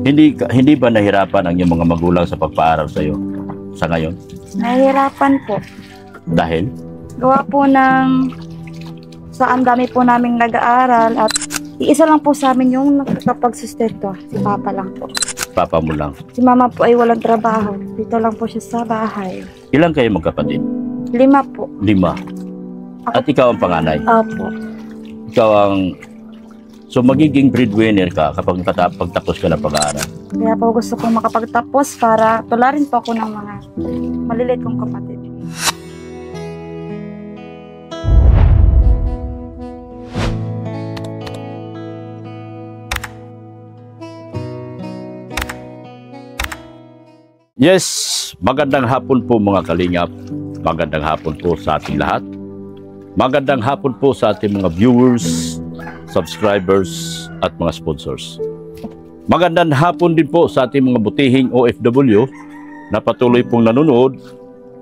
Hindi ba nahirapan ang iyong mga magulang sa pagpaaral sa iyo sa ngayon? Nahihirapan po. Dahil Gawa po ng sa ang dami po naming nag-aaral at iisa lang po sa amin yung nakakapagsustento. Si Papa lang po. papa mo lang. Si Mama po ay walang trabaho. Dito lang po siya sa bahay. Ilan kayo magkapatid? 5 po. 5. At ikaw ang panganay. Opo. Ikaw ang... So magiging breadwinner ka kapag pagtapos ka ng pag-aaral. Kaya po gusto kong makapagtapos para tularin po ako ng mga maliliit kong kapatid. Yes, magandang hapon po mga kalingap. Magandang hapon po sa ating lahat. Magandang hapon po sa ating mga viewers, subscribers at mga sponsors. Magandang hapon din po sa ating mga butihing OFW na patuloy pong nanonood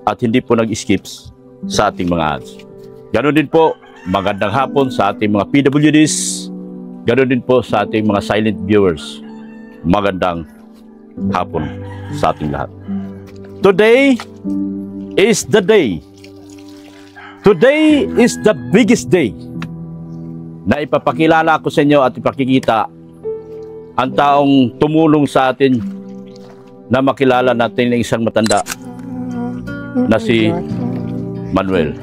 at hindi po nag-skips sa ating mga ads. Ganon din po, magandang hapon sa ating mga PWDs. Ganon din po sa ating mga silent viewers. Magandang hapon sa ating lahat. Today is the day. Today is the biggest day na ipapakilala ko sa inyo at ipakikita ang taong tumulong sa atin na makilala natin ng isang matanda na si Manuel.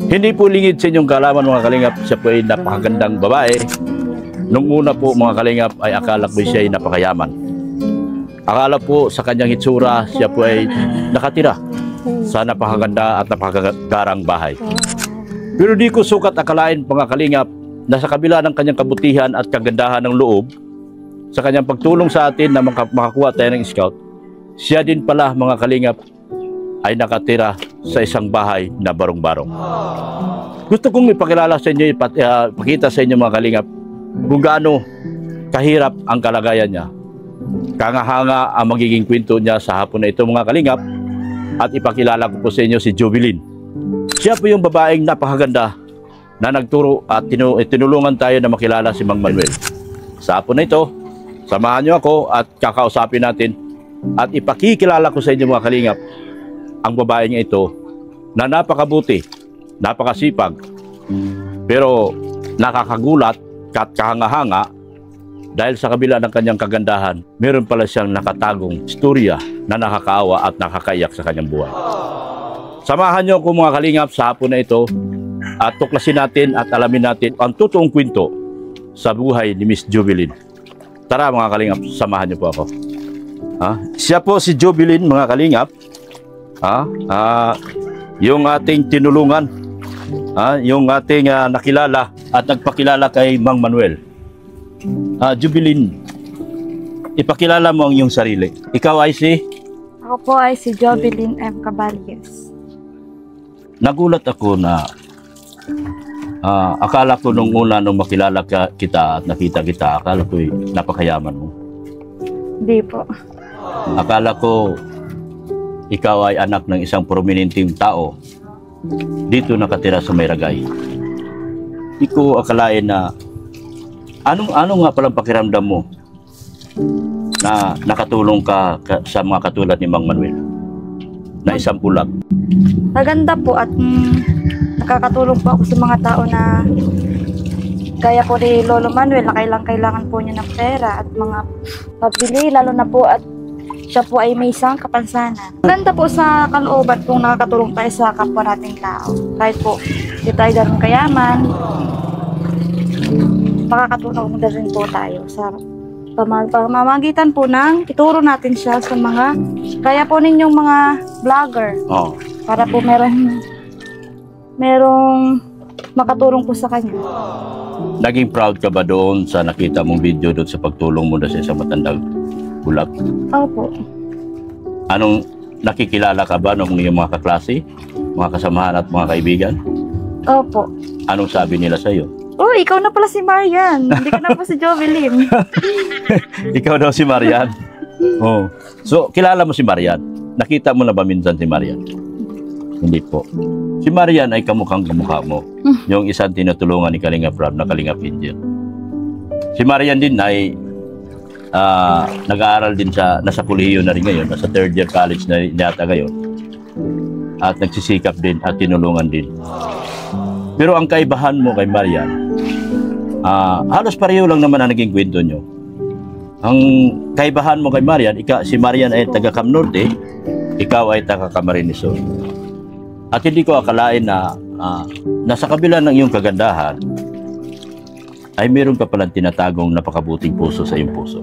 Hindi po lingid sa inyong kaalaman mga kalingap, siya po ay napakagandang babae. Nung una po mga kalingap ay akala ko siya ay napakayaman. Akala po sa kanyang hitsura siya po ay nakatira sa napakaganda at napakagarang bahay. Pero di ko sukat akalain mga kalingap na sa kabila ng kanyang kabutihan at kagandahan ng loob, sa kanyang pagtulong sa atin na makakuha tayo ng scout, siya din pala mga kalingap ay nakatira sa isang bahay na barong-barong. Gusto kong ipakilala sa inyo, ipakita sa inyo mga kalingap kung gaano kahirap ang kalagayan niya. Kangahanga ang magiging kwento niya sa hapon na ito mga kalingap at ipakilala ko po sa inyo si Jovelyn. Siya po yung babaeng napakaganda na nagturo at tinulungan tayo na makilala si Mang Manuel. Sa hapon na ito, samahan niyo ako at kakausapin natin at ipakikilala ko sa inyo mga kalingap ang babaeng ito na napakabuti, napakasipag, pero nakakagulat at kahanga-hanga. Dahil sa kabila ng kanyang kagandahan, meron pala siyang nakatagong istorya na nakakaawa at nakakaiyak sa kanyang buhay. Samahan niyo ako mga kalingap sa hapon na ito at tuklasin natin at alamin natin ang totoong kwento sa buhay ni Miss Jovelyn. Tara mga kalingap, samahan niyo po ako. Siya po si Jovelyn mga kalingap. Yung ating tinulungan, yung ating nakilala at nagpakilala kay Mang Manuel. Jovelyn, ipakilala mo ang iyong sarili. Ikaw ay si? Ako po ay si Jovelyn M. Caballes. Nagulat ako na akala ko nung una nung makilala kita at nakita kita, akala ko napakayaman mo. Hindi po. Akala ko ikaw ay anak ng isang prominenteng tao dito nakatira sa Mayragay. Hindi ko akalain na ano nga palang pakiramdam mo na nakatulong ka sa mga katulad ni Mang Manuel na isang bulag? Maganda po at nakakatulong po ako sa mga tao na gaya po ni Lolo Manuel na kailangan po niya ng pera at mga pabili, lalo na po at siya po ay may isang kapansanan. Maganda po sa kalooban kung nakakatulong tayo sa kapwa nating tao. Kahit po di tayo ganun kayaman, makakatulong din po tayo sa pamamagitan po ng ituro natin siya sa mga kaya po ninyong mga vlogger. Para po merong makatulong po sa kanya. Naging proud ka ba doon sa nakita mong video doon sa pagtulong mo na sa isang matandang bulag? Opo. Anong nakikilala ka ba ng iyong mga kaklase, mga kasamahan at mga kaibigan? Opo. Anong sabi nila sa iyo? Oh, ikaw na pala si Marian. Hindi ka na po si Jovelyn. Ikaw daw si Marian. Oh. So, kilala mo si Marian? Nakita mo na ba minsan si Marian? Hindi po. Si Marian ay kamukhang kamukha mo. Yung isang tinutulungan ni Kalingap Rob na Kalingap Angel. Si Marian din ay nag-aaral din nasa kolehiyo na rin ngayon, nasa third year college na yata ngayon. At nagsisikap din at tinulungan din. Pero ang kaibahan mo kay Marian, halos pareho lang naman ang naging kwento nyo. Ang kaibahan mo kay Marian, si Marian ay taga Cam Norte, ikaw ay taga Camarines Sur. At hindi ko akalain na nasa kabila ng iyong kagandahan, ay meron ka palang tinatagong napakabuting puso sa iyong puso.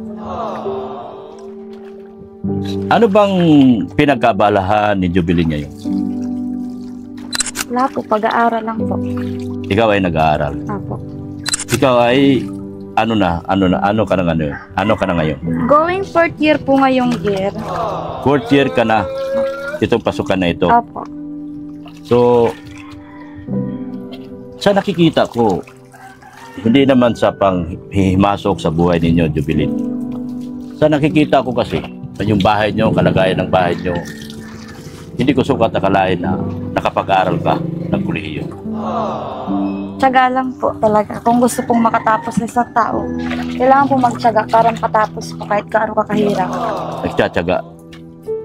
Ano bang pinagkabalahan ni Jubilin ngayon? Wala po, pag-aaral lang po. Ikaw ay nag-aaral. Apo. Ikaw ay ano ka na ngayon? Going 4th year po ngayong year. 4th year ka na itong pasukan na ito. Apo. So, sa nakikita ko, hindi naman sa panghihimasok sa buhay ninyo, Jubilin. Sa nakikita ko kasi, yung bahay nyo, kalagayan ng bahay nyo, hindi ko sukat akalain na nakapag-aral ka ng kolehiyo. Tiyaga lang po talaga. Kung gusto pong makatapos ng isang tao, kailangan po magtiyaga para makatapos po kahit kaano kahirap. Nagtsatsaga.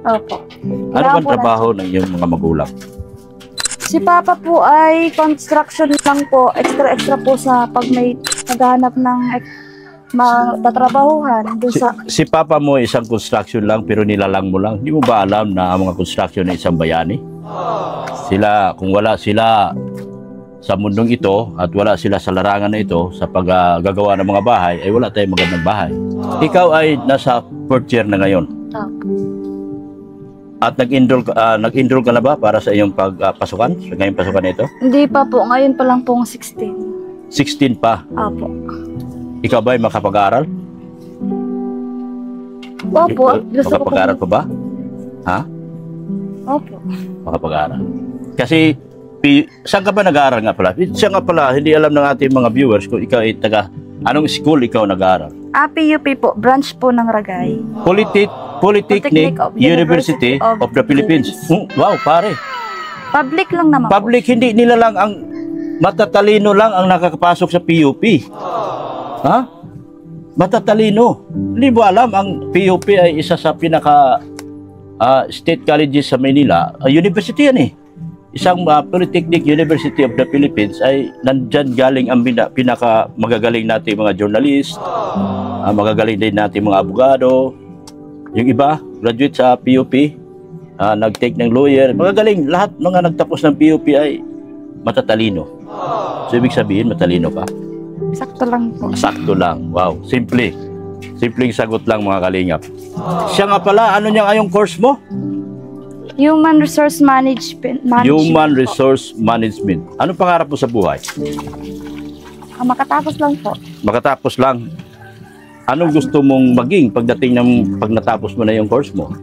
Opo. Ano Kailangan bang po trabaho ng iyong mga magulang? Si Papa po ay construction lang po. Extra po sa pag may naghahanap ng matatrabahuhan. Si Papa mo isang construction lang pero nilalang mo lang. Hindi mo ba alam na ang mga construction ng isang bayani? Kung wala sila sa mundong ito at wala sila sa larangan na ito sa paggagawa ng mga bahay, ay wala tayong magandang bahay. Ikaw ay nasa 4th year na ngayon. At nag-enroll ka na ba para sa iyong pagpasukan? Sa ngayong pasukan na ito? Hindi pa po. Ngayon pa lang pong 16. 16 pa. Opo. Ikaw ba ay makapag-aral? Opo. Makapag-aral pa ba? Ha? Opo. Makapag-aral. Kasi, saan ka ba nag-aaral nga pala? Siya nga pala, hindi alam ng ating mga viewers kung ikaw ay anong school ikaw nag-aaral? PUP po. Branch po ng Ragay. Polytechnic University of the Philippines. Wow, pare. Public lang naman Public, hindi nila lang ang matatalino lang ang nakakapasok sa PUP. Ha? Matatalino. Hindi mo alam, ang PUP ay isa sa pinaka state colleges sa Manila. University yan eh. Isang Polytechnic University of the Philippines ay nandyan galing ang pinaka magagaling natin mga journalist, magagaling din natin mga abogado. Yung iba, graduate sa PUP, nag-take ng lawyer, magagaling. Lahat mga nagtapos ng PUP ay matatalino. So, ibig sabihin, matalino ka? Sakto lang po. Sakto lang. Wow, simple. Simpleng sagot lang mga kalingap. Siya nga pala, ano niya ngayong course mo? Human Resource Management. Human Resource Management. Anong pangarap mo sa buhay? Makatapos lang po. Makatapos lang. Anong gusto mong maging pag natapos mo na yung course mo?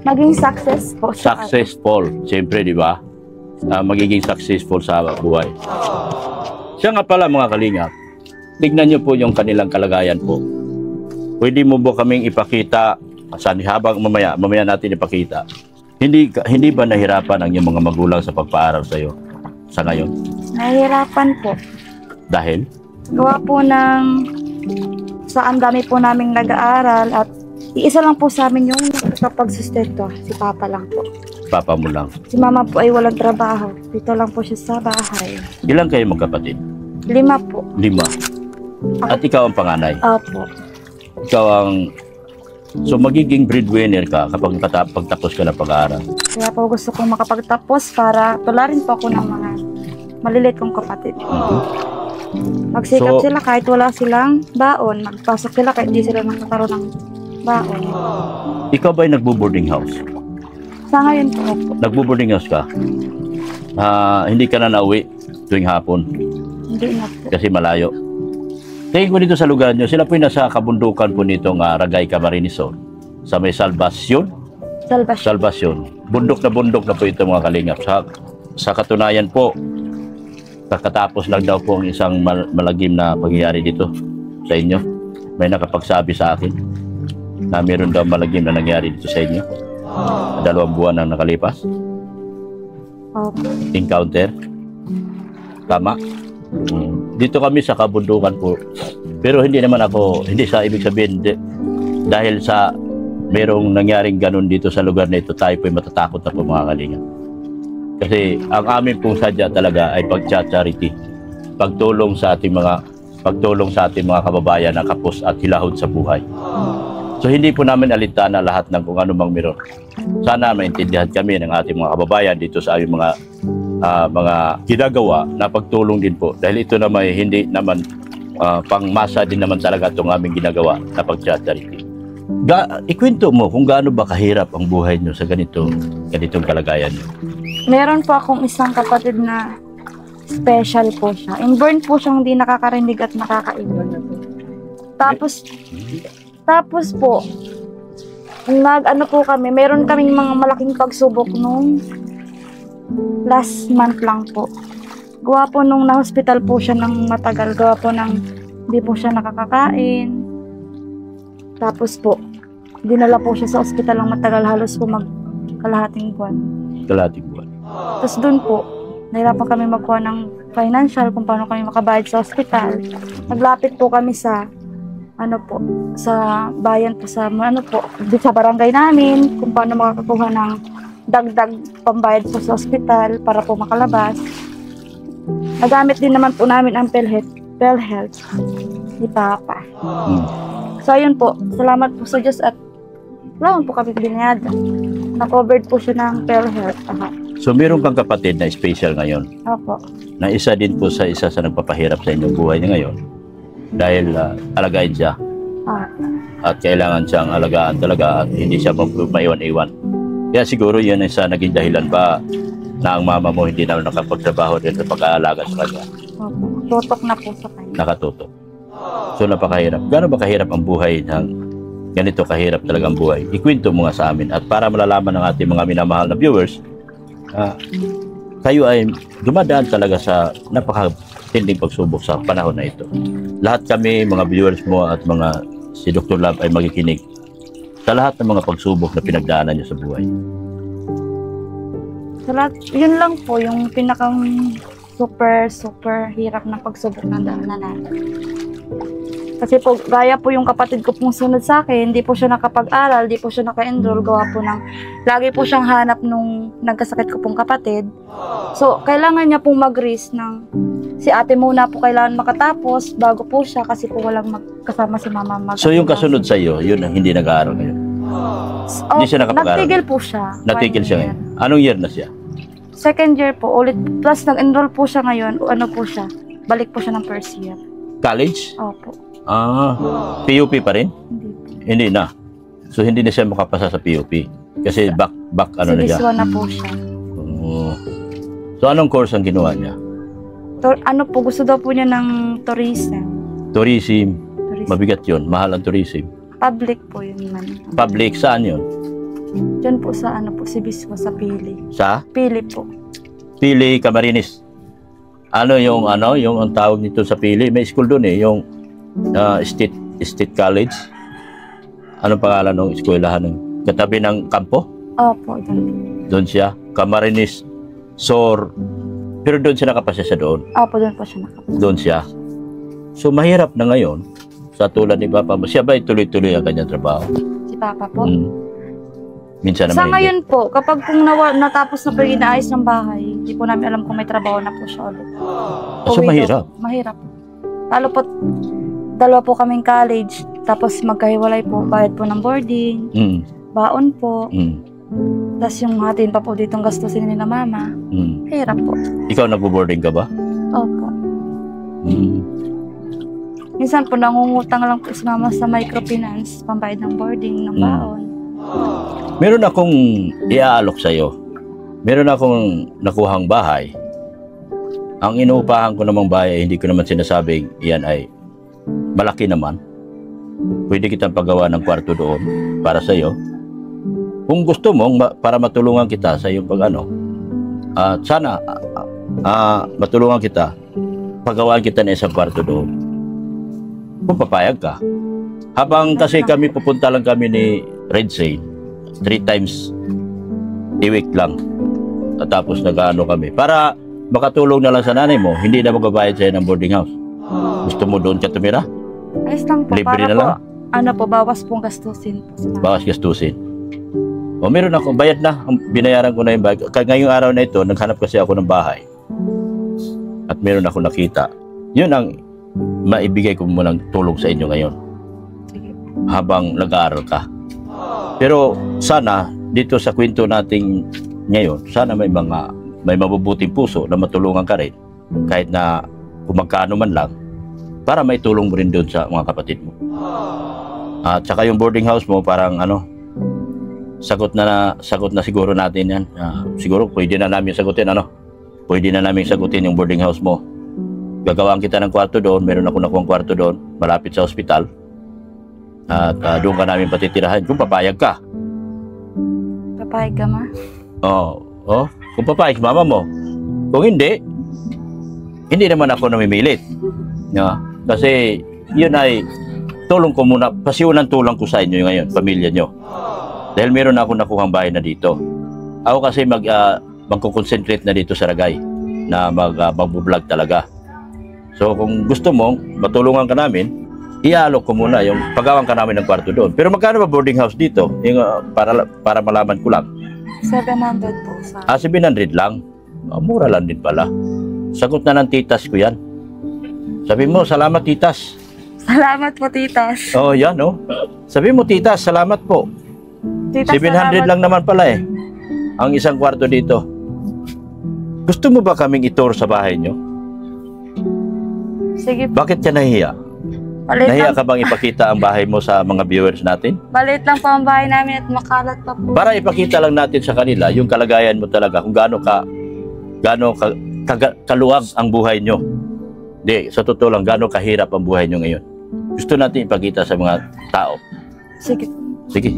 Maging success po. Successful. Siyempre, di ba? Magiging successful sa buhay. Siya nga pala mga kalingap, tignan niyo po yung kanilang kalagayan po. Pwede mo ba kaming ipakita, habang mamaya natin ipakita, hindi ba nahirapan ang iyong mga magulang sa pagpaaral sa iyo sa ngayon? Nahihirapan po. Dahil? Gawa po ng ang dami po naming nag-aaral at iisa lang po sa amin yung nakapagsustento. Si Papa lang po. Papa mo lang. Si Mama po ay walang trabaho. Dito lang po siya sa bahay. Ilan kayo magkapatid? 5 po. 5. At ikaw ang panganay? Opo. Ikaw ang... So magiging breadwinner ka kapag pagtapos ka ng pag-aaral. Kaya po gusto kong makapagtapos para tularin po ako ng mga maliliit kong kapatid. Magsikap sila kahit wala silang baon. Magpasok sila kahit hindi sila nakakaroon ng baon. Ikaw ba'y nagbo-boarding house? Sa ngayon po. Nagbo-boarding house ka? Hindi ka na nauwi tuwing hapon? Hindi na po. Kasi malayo. Tingin ko dito sa lugar nyo, sila po yung nasa kabundukan po nitong Ragay, Camarines Sur. Sa may Salvacion. Bundok na po ito mga kalingap. Sa katunayan po, kakatapos lang daw po ang isang malagim na pangyayari dito sa inyo. May nakapagsabi sa akin na meron daw malagim na nangyari dito sa inyo. 2 buwan na nakalipas. Encounter. Tama. Dito kami sa kabundukan po. Pero hindi naman ako, hindi sa ibig sabihin, dahil sa merong nangyaring ganun dito sa lugar na ito, tayo po'y matatakot na po mga kalingap. Kasi ang amin pong sadya talaga ay pag-charity, pagtulong sa ating mga kababayan na kapos at hilahod sa buhay. So hindi po namin alintana lahat ng kung ano mang meron. Sana maintindihan kami ng ating mga kababayan dito sa aming mga ginagawa na pagtulong din po. Dahil ito naman hindi naman pangmasa din naman talaga itong aming ginagawa na pag-charity. Ikwento mo kung gaano ba kahirap ang buhay nyo sa ganitong kalagayan nyo. Meron po akong isang kapatid na special po siya. Inborn po siyang hindi nakakarinig at nakakaiwan. Tapos po, nag-ano po kami, meron kaming mga malaking pagsubok nung last month lang po. Gawa po nung na-hospital po siya ng matagal, gawa po nang hindi po siya nakakakain. Tapos po, dinala po siya sa ospital ng matagal, halos po kalahating buwan. Kalahating buwan. Tapos doon po, nahirapan kami magkuha ng financial kung paano kami makabayad sa ospital. Naglapit po kami sa sa bayan po sa sa barangay namin kung paano makakakuha ng dagdag pambayad po sa ospital para po makalabas. Nagamit din naman po namin ang PhilHealth ni Papa. So ayun po, salamat po sa Diyos at wala po kami binayad. Na-covered po siya ng PhilHealth. So meron kang kapatid na special ngayon? Opo. Na isa din po sa nagpapahirap sa inyong buhay niya ngayon. Dahil alagain siya. At kailangan siyang alagaan talaga at hindi siya maiwan-iwan. Kaya siguro yun isa naging dahilan ba na ang mama mo hindi na nakapagtrabaho din sa pag-aalaga sa kanya. Opo. Tutok na po sa kanya. Nakatutok. So napakahirap. Gaano ba kahirap ang buhay ng ganito kahirap talaga ang buhay? Ikwento mo nga sa amin at para malalaman ng ating mga minamahal na viewers, kayo ay dumadaan talaga sa napakatinding pagsubok sa panahon na ito. Lahat kami, mga viewers mo at si Dr. Love ay magikinig sa lahat ng mga pagsubok na pinagdaanan niyo sa buhay. Sa lahat, yun lang po yung pinakang super hirap na pagsubok na daanan natin. Kasi po, gaya po yung kapatid ko pong sunod sa akin, hindi po siya nakapag-aral, hindi po siya naka-enroll, gawa po lagi po siyang hanap nung nagkasakit ko pong kapatid. So, kailangan niya pong mag-risk si ate muna po kailangan makatapos bago po siya kasi po walang kasama si mama. So, yung kasunod sa iyo, yun ang hindi nag-aaral ngayon? Hindi siya nakapag-aral? Natigil po siya. Natigil siya ngayon? Anong year na siya? Second year po, ulit. Plus, nag-enroll po siya ngayon, po siya, balik po siya ng first year. College? Opo. PUP pa rin? Hindi na. So hindi na siya makapasa sa PUP kasi back na siya. na po siya. So anong course ang ginawa niya? Gusto daw po niya ng tourism. Tourism. Mabigat 'yon, mahal ang tourism. Public po yun man. Public saan 'yon? Diyan po sa Sibisco sa Pili. Sa? Pili po. Pili, Camarines. Yung ang tawag nito sa Pili, may school doon yung State College. Anong pangalan ng eskwelahan? Katabi ng kampo? Opo, doon siya. Camarines, SOR. Pero doon siya nakapasa siya doon? Opo, doon po siya nakapasa. Doon siya. So mahirap na ngayon, sa tulad ni Papa mo. Siya ba tuloy-tuloy ang kanyang trabaho? Si Papa po? Minsan naman sa ngayon po, kapag kung natapos na po yung inaayos ng bahay, hindi po namin alam kung may trabaho na po siya ulit. So mahirap? Mahirap. Lalo po, dalawa po kaming college, tapos magkahiwalay po, bayad po ng boarding, baon po, tapos yung hatiin pa po ditong gastusin ni na mama. Hirap po. Ikaw nagbo-boarding ka ba? Opo. Minsan po nangungutang lang po si mama sa microfinance, pambayad ng boarding, ng baon. Meron akong iaalok sa'yo. Meron akong nakuhang bahay. Ang inuupahan ko namang bahay, hindi ko naman sinasabing iyan ay malaki naman. Pwede kitang paggawa ng kwarto doon para sa iyo. Kung gusto mo, para matulungan kita sa iyong at sana matulungan kita, paggawaan kita ng isang kwarto doon. Kung papayag ka. Habang kasi kami pupunta lang kami ni Red Sail, 3 times a week lang. At tapos kami. Para makatulong na lang sa nanay mo, hindi na magbabayad sa'yo ng boarding house. Gusto mo doon ka tumira? Ayos lang po. Libre Para na po, lang? ano po, bawas pong gastusin po. Bawas gastusin. O meron ako, bayad na. Binayaran ko na yung bayad. Ngayong araw na ito, naghanap kasi ako ng bahay. At meron ako nakita. Yun ang maibigay ko munang tulong sa inyo ngayon. Sige. Habang nag-aaral ka. Pero sana, dito sa kwento nating ngayon, sana may mabubuting puso na matulungan ka rin. Kahit na kung magkano man lang, para may tulong mo rin doon sa mga kapatid mo. At saka yung boarding house mo, parang sagot na siguro natin yan. Siguro pwede na namin sagutin, pwede na namin sagutin yung boarding house mo. Gagawaan kita ng kwarto doon, meron ako nakuha kwarto doon, malapit sa ospital. At doon ka namin patitirahan kung papayag ka. Papayag ka, ma? Oo. Kung papayag mama mo. Kung hindi naman ako namimilit. Kasi yun ay tulong ko muna, pasiunang tulong ko sa inyo ngayon, pamilya nyo. Dahil meron ako nakuhang bahay na dito. Ako kasi magko-concentrate na dito sa Ragay na mag-vlog talaga. So kung gusto mo, matulungan ka namin, iaalok ko muna yung paggawan ka namin ng kwarto doon. Pero magkano ba boarding house dito? Yung, para malaman ko lang. 700 po sa... 700 lang. Mura lang din pala. Sagot na ng titas ko yan. Sabi mo, salamat titas. Salamat po, titas. Oh, yan Sabi mo, titas, salamat po. Titas, 700 lang naman pala ang isang kwarto dito. Gusto mo ba kaming itour sa bahay nyo? Sige po. Bakit ka nahiya? Nahiya ka bang ipakita ang bahay mo sa mga viewers natin? Maliit lang po ang bahay namin at makalat pa po. Para ipakita lang natin sa kanila yung kalagayan mo talaga, kung gaano kaluwag ang buhay nyo. Di, sa totoo lang, gaano kahirap ang buhay nyo ngayon. Gusto natin ipakita sa mga tao. Sige. Sige.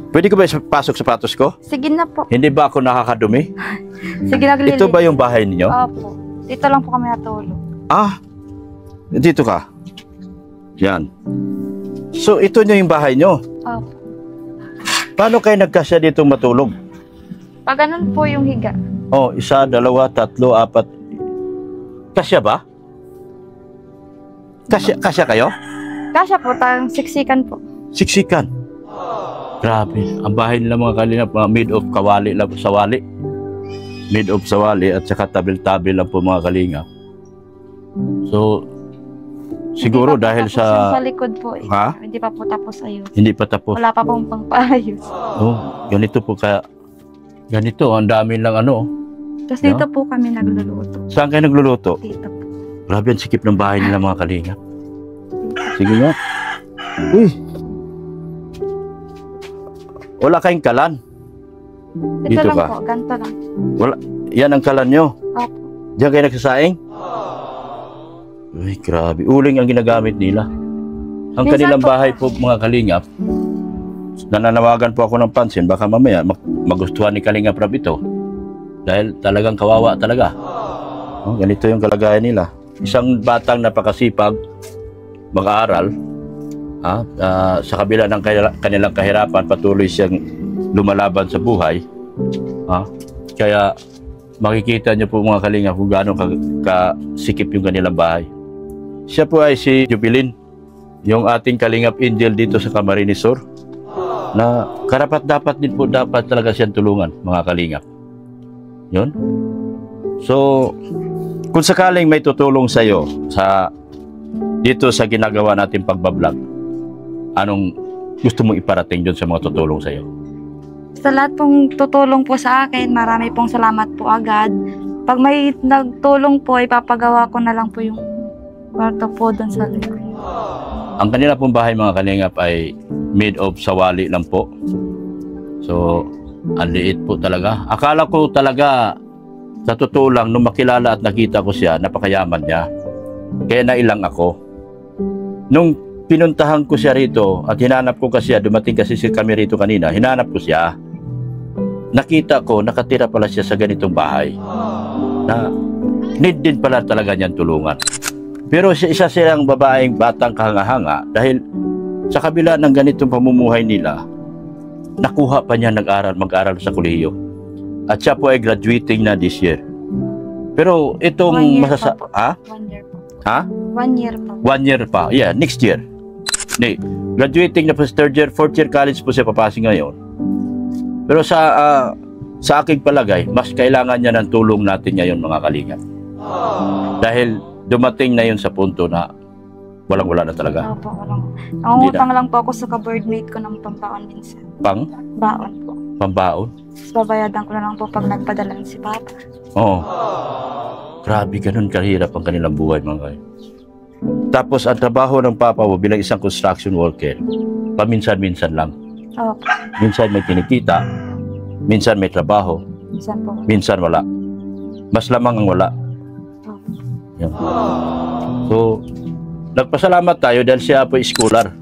Pwede ko ba pasok sapatos ko? Sige na po. Hindi ba ako nakakadumi? Sige, naglilinis. Ito ba yung bahay ninyo? Opo. Dito lang po kami natulog. Dito ka. Yan. So, ito nyo yung bahay nyo. Opo. Paano kayo nagkasya dito matulog? Pag ganun po yung higa. 1, 2, 3, 4. Kasya ba? Kasya kayo? Kasya po, siksikan po. Siksikan. Grabe. Ang bahay nila mga kalingap, made of kawali lang, sawali. Made of sawali at saka tabil-tabil lang po mga kalingap. So, siguro dahil sa... Sa likod po eh. Ha? Hindi pa po tapos ayos. Hindi pa tapos. Wala pa pong pangpaayos. Ganito po kaya. Ganito, ang dami lang Tapos dito po kami nagluluto. Saan kayo nagluluto? Dito po. Grabe ang sikip ng bahay nila mga kalingap. Sige nga. Uy. Wala kayong kalan. Ito Dito lang ka? po, ganito lang. Wala. Yan ang kalan nyo. Opo. Diyan kayo nagsasaing? Uy, grabe. Uling ang ginagamit nila. Ang Minsan kanilang po- bahay po mga kalingap, nananawagan po ako ng pansin, baka mamaya magustuhan ni Kalingap Rab ito. Dahil talagang kawawa talaga. Ganito yung kalagayan nila. Isang batang napakasipag, mag-aaral, sa kabila ng kanilang kahirapan, patuloy siyang lumalaban sa buhay. Kaya makikita niyo po mga kalingap kung gaano kasikip yung kanilang bahay. Siya po ay si Jubilin, yung ating Kalingap Angel dito sa Camarines Sur, na karapat-dapat din po dapat talaga siyang tulungan mga kalingap. Yun. So, kung sakaling may tutulong sa iyo dito sa ginagawa natin pagbablog, anong gusto mong iparating doon sa mga tutulong sa iyo? Sa lahat pong tutulong po sa akin, marami pong salamat po agad. Pag may nagtulong po, ipapagawa ko na lang po yung kwarto po doon sa likod. Ang kanila pong bahay mga kalingap ay made of sawali lang po. So, ang liit po talaga. Akala ko talaga, sa totoo lang, nung makilala at nakita ko siya, napakayaman niya. Kaya nailang ako. Nung pinuntahan ko siya rito at hinanap ko kasi dumating kasi kami rito kanina, hinanap ko siya. Nakita ko, nakatira pala siya sa ganitong bahay. Na need din pala talaga niyang tulungan. Pero isa silang babaeng batang kahanga-hanga dahil sa kabila ng ganitong pamumuhay nila, nakuha pa niya mag-aral sa kolehiyo. At siya po ay graduating na this year. Pero itong 1 year pa po. 1 year po. Ha? 1 year po. 1 year pa. Yeah, next year. Hindi. Graduating na po sa 3rd year, 4th year college po siya papasok ngayon. Pero sa aking palagay, mas kailangan niya ng tulong natin ngayon mga kalingap. Dahil dumating na yun sa punto na walang-wala na talaga. Opo, walang. Nangungutang lang po ako sa ka-boardmate ko ng pambaon minsan. Baon po. Pambaon? Tapos babayadan ko na lang po pag nagpadala si Papa. Oo. Grabe, ganun kahirap ang kanilang buhay mga kalingap. Tapos ang trabaho ng Papa mo bilang isang construction worker, paminsan-minsan lang. Opo. Minsan may kinikita, minsan may trabaho, Minsan po. minsan wala. Mas lamang ang wala. Opo. Yan. So, nagpasalamat tayo dahil siya po scholar.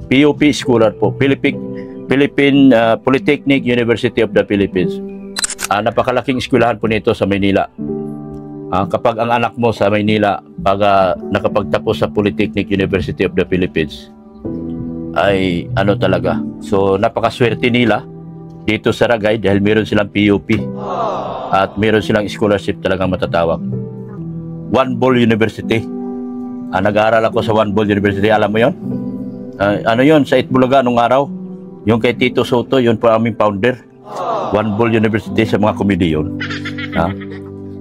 PUP scholar po. Philippine Polytechnic University of the Philippines. Napakalaking eskwelahan po nito sa Maynila. Kapag ang anak mo sa Maynila pag nakapagtapos sa Polytechnic University of the Philippines, ay ano talaga. So, napakaswerte nila dito sa Ragay dahil meron silang PUP at meron silang scholarship talagang matatawag. One Ball University. Nag-aaral ako sa One Ball University. Alam mo yon? Ano yon sa Itbulaga nung araw? Yung kay Tito Soto, yun po aming founder. One Ball University sa mga komedyon.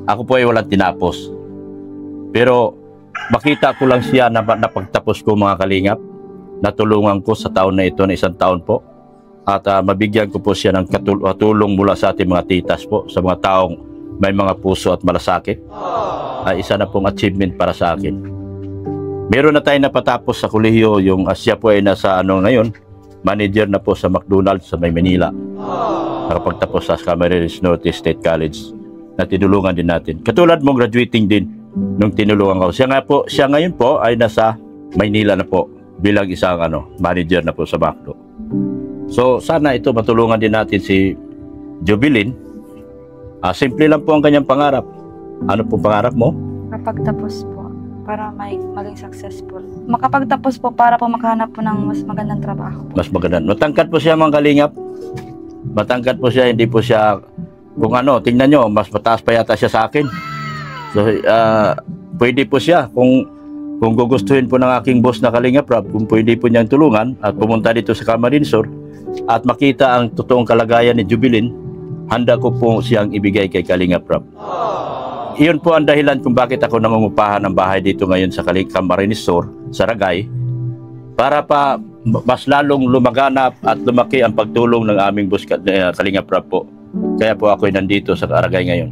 Ako po ay walang tinapos. Pero makita ko lang siya na napagtapos ko mga kalingap. Natulungan ko sa taon na ito na 1 taon po. At mabigyan ko po siya ng tulong mula sa ating mga titas po, sa mga taong may mga puso at malasakit. Isa na pong achievement para sa akin. Meron na tayo napatapos sa kolehiyo, yung siya po ay nasa ngayon, manager na po sa McDonald's sa Manila. Nakapagtapos sa Camarines Norte State College na tinulungan din natin. Katulad mo, graduating din nung tinulungan ko. Siya ngayon po ay nasa Maynila na po bilang isang manager na po sa McDo. So sana ito matulungan din natin si Jubilin. Simple lang po ang kanyang pangarap. Ano po pangarap mo? Makapagtapos po para maging successful. Makapagtapos po para po makahanap po ng mas magandang trabaho. Mas maganda. Matangkad po siya mga kalingap. Matangkad po siya, hindi po siya kung tingnan nyo, mas mataas pa yata siya sa akin. So, pwede po siya kung gugustuhin po ng aking boss na Kalingap Rob, kung pwede po niyang tulungan at pumunta dito sa Camarines Sur at makita ang totoong kalagayan ni Jubilin, handa ko po siyang ibigay kay Kalingap Rob. Iyon po ang dahilan kung bakit ako nangungupahan ng bahay dito ngayon sa Camarines Sur, sa Ragay, para pa mas lalong lumaganap at lumaki ang pagtulong ng aming boss Kalingap Rob po. Kaya po ako ay nandito sa Ragay ngayon.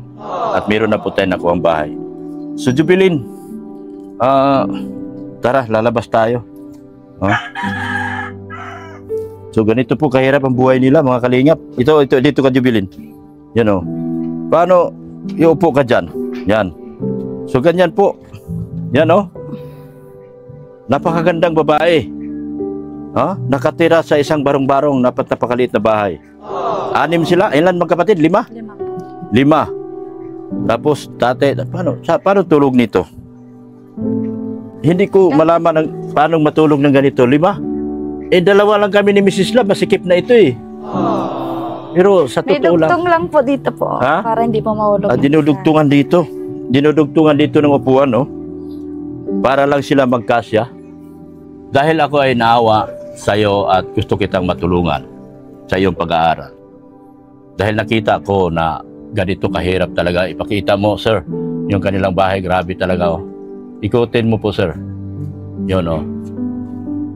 At meron na po tayo nakuha ang bahay. So Jubilin, tara, lalabas tayo. So ganito po kahirap ang buhay nila mga kalingap. Ito dito ka Jubilin. Yan Paano iupo ka dyan? Yan. So ganyan po. Yan Napakagandang babae. Nakatira sa isang barong-barong napakaliit na bahay. 6 sila. Ilan magkapatid? 5? 5. Tapos tate, paano tulog nito? Hindi ko malaman paano matulog ng ganito. 5? 2 lang kami ni Mrs. Love. Masikip na ito Pero sa totoo lang. May dugtong lang po dito po. Para hindi po mahulog. Dinudugtungan dito. Dinudugtungan dito ng upuan para lang sila magkasya. Dahil ako ay naawa sa iyo at gusto kitang matulungan sa iyong pag-aaral. Dahil nakita ko na ganito kahirap talaga. Ipakita mo, sir, yung kanilang bahay. Grabe talaga. Ikutin mo po, sir. Yun,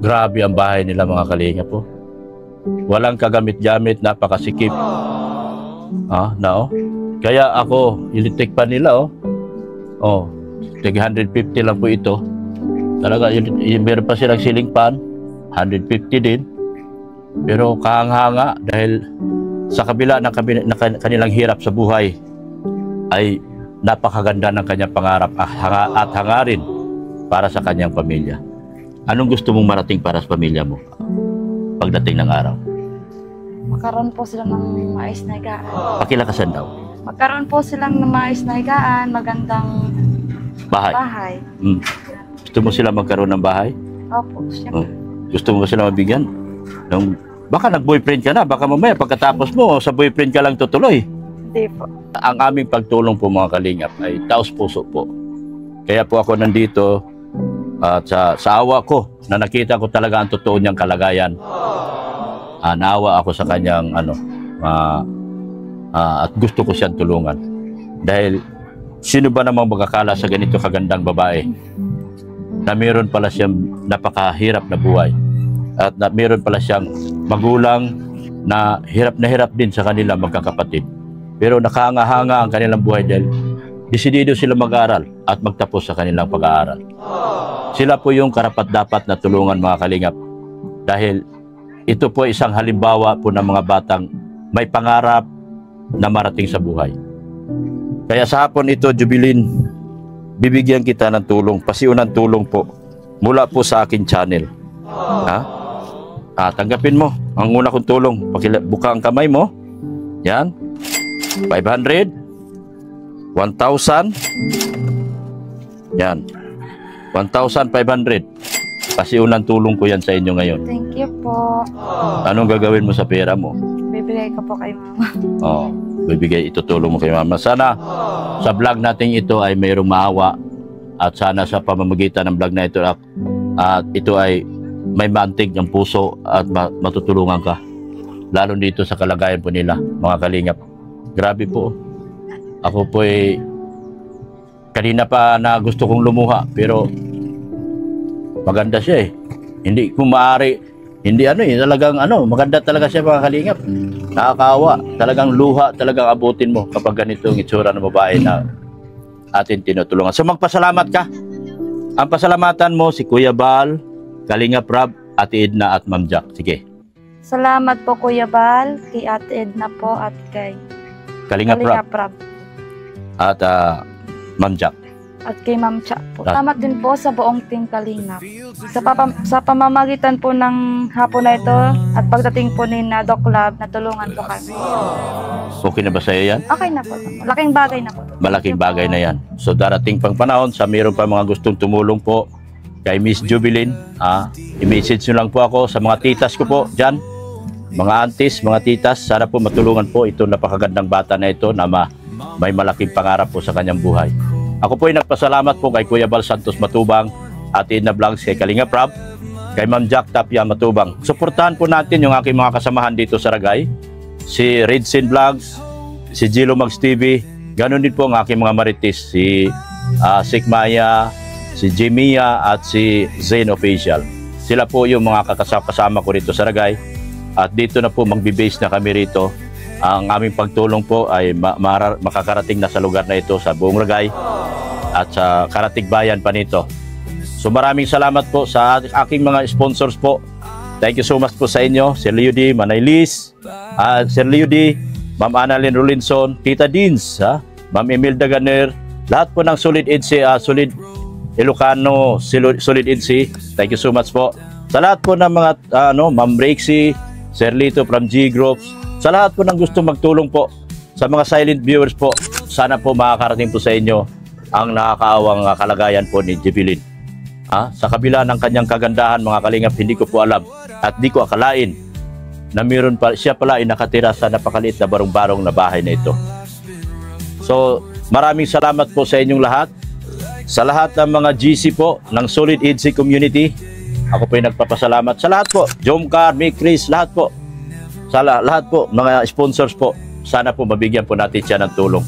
grabe ang bahay nila mga kalinga po. Walang kagamit-gamit, napakasikip. Kaya ako, ilitik pa nila, tig 150 lang po ito. Talaga, meron pa silang ceiling fan, 150 din. Pero kahanga-hanga dahil sa kabila ng kanilang hirap sa buhay ay napakaganda ng kanyang pangarap at hangarin para sa kanyang pamilya. Anong gusto mong marating para sa pamilya mo pagdating ng araw? Magkaroon po sila ng maayos na higaan. Pakilakasan daw. Magkaroon po silang ng maayos na higaan, magandang bahay. Gusto mo sila magkaroon ng bahay? Opo, siyempre. Gusto mo sila mabigyan? Baka nag-boyfriend ka na, baka mamaya pagkatapos mo, sa boyfriend ka lang tutuloy. Hindi po. Ang aming pagtulong po mga kalingap ay taos puso po. Kaya po ako nandito At sa awa ko, na nakita ko talaga ang totoo niyang kalagayan, naawa ako sa kanyang at gusto ko siyang tulungan. Dahil sino ba namang magkakala sa ganito kagandang babae na meron pala siyang napakahirap na buhay at na meron pala siyang magulang na hirap din sa kanila magkakapatid. Pero nakahanga-hanga ang kanilang buhay dahil desidido sila mag-aaral at magtapos sa kanilang pag-aaral. Sila po yung karapat-dapat na tulungan, mga kalingap, dahil ito po isang halimbawa po ng mga batang may pangarap na marating sa buhay. Kaya sa hapon ito, Jubilin, bibigyan kita ng tulong, pasiunang tulong po mula po sa akin channel. Tanggapin mo ang una kong tulong. Buka ang kamay mo. Yan. 500, 1,000. Yan. 1,500. Pasiunang tulong ko yan sa inyo ngayon. Thank you po. Anong gagawin mo sa pera mo? Bibigay ko po kay mama. Itutulong mo kay mama. Sana sa vlog natin ito ay mayroong maawa at sana sa pamamagitan ng vlog na ito at ito ay may maantig ng puso at matutulungan ka. Lalo dito sa kalagayan po nila, mga kalingap. Grabe po. Ako po ay kanina pa na gusto kong lumuha pero maganda siya eh. Hindi ko maaari, talagang maganda talaga siya, mga kalingap. Nakakaawa, talagang luha, talagang abutin mo kapag ganito ang itsura ng babae na atin tinutulungan. So magpasalamat ka. Ang pasalamatan mo si Kuya Bal, Kalingap Rab, Ate Edna at Ma'am Jack. Sige. Salamat po Kuya Bal, kay Ate Edna po at kay Kalingap Rab. At Ma'am Jack. At kay Ma'am Cha po. Salamat din po sa buong team Kalingap. Sa pamamagitan po ng hapon na ito at pagdating po ni Doc Lab, natulungan po kami. Okay na ba sa'yo yan? Okay na po. Malaking bagay na po. Malaking bagay na yan. So darating pang panahon, sa mayroon pa mga gustong tumulong po kay Miss Jubilin, i-message nyo lang po ako sa mga titas ko po dyan. Mga aunties, mga titas, sana po matulungan po ito napakagandang bata na ito na may malaking pangarap po sa kanyang buhay. Ako po ay nagpasalamat po kay Kuya Bal Santos Matubang, Ate Edna Vlogs, kay Kalingap Rab, kay Ma'am Jack Tapia Matubang. Suportahan po natin yung aking mga kasamahan dito sa Ragay, si Redsin Vlogs, si Gilo Mags TV, ganun din po ang aking mga marites, si Sikmaya, si Jimia at si Zane Official. Sila po yung mga kasama ko rito sa Ragay at dito na po magbe-base na kami rito. Ang aming pagtulong po ay makakarating na sa lugar na ito, sa buong Ragay at sa karatig bayan pa nito. So maraming salamat po sa aking mga sponsors po. Thank you so much po sa inyo, Sir Leo D, Manay Liz, Sir Leo D, Ma'am Annalyn Rolinson, Tita Deans, Ma'am Imelda Ganer, lahat po ng Solid EDC, Solid Ilocano, Solid EDC. Thank you so much po. Sa lahat po ng mga Ma'am Rexy, Sir Lito from G Groups, sa lahat po ng gusto magtulong po, sa mga silent viewers po, sana po makakarating po sa inyo ang nakakaawang kalagayan po ni Jubilin. Sa kabila ng kanyang kagandahan, mga kalingap, hindi ko po alam at di ko akalain na meron pa siya pala ay nakatira sa napakaliit na barong-barong na bahay na ito. So maraming salamat po sa inyong lahat. Sa lahat ng mga GC po ng Solid EDC community, ako po ay nagpapasalamat sa lahat po. Jomcar, Mick Chris, lahat po. Sa lahat po, mga sponsors po, sana po mabigyan po natin siya ng tulong.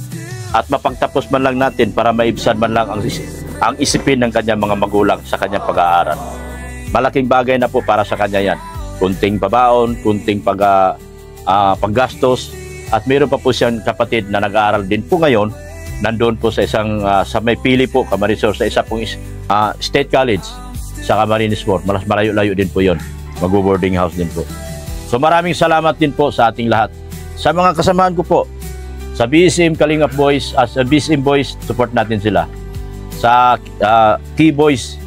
At mapagtapos man lang natin para maibsan man lang ang isipin ng kanyang mga magulang sa kanyang pag-aaral. Malaking bagay na po para sa kanya yan. Kunting pabaon, kunting paggastos. At mayroon pa po siyang kapatid na nag-aaral din po ngayon. Nandoon po sa isang, sa may pili po, Camarines Sur, sa isa pong State College sa Camarines Sur. Malayo-layo din po yon. Mag-boarding house din po. So maraming salamat din po sa ating lahat. Sa mga kasamahan ko po, sa BSM Kalingap Boys, sa BSM Boys, support natin sila. Sa Key Boys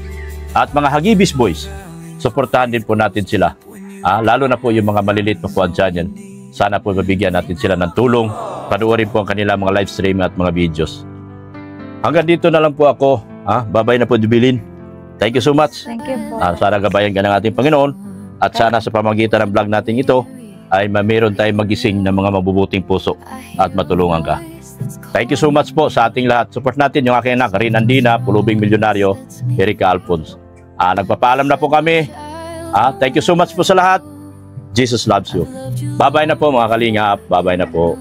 at mga Hagibis Boys, supportahan din po natin sila. Lalo na po yung mga maliliit na puwan dyan. Sana po mabigyan natin sila ng tulong. Panoorin po ang kanilang mga live stream at mga videos. Hanggang dito na lang po ako. Bye-bye na po, Jubilin. Thank you so much. Thank you po. Sana gabayan ka ng ating Panginoon. At sana sa pamagitan ng vlog natin ito ay mayroon tayong magising ng mga mabubuting puso at matulungan ka. Thank you so much po sa ating lahat. Support natin yung aking anak, Rin Andina, Pulubing Milyonaryo, Erika Alphonse. Nagpapaalam na po kami. Thank you so much po sa lahat. Jesus loves you. Bye-bye na po mga kalingap. Bye-bye na po.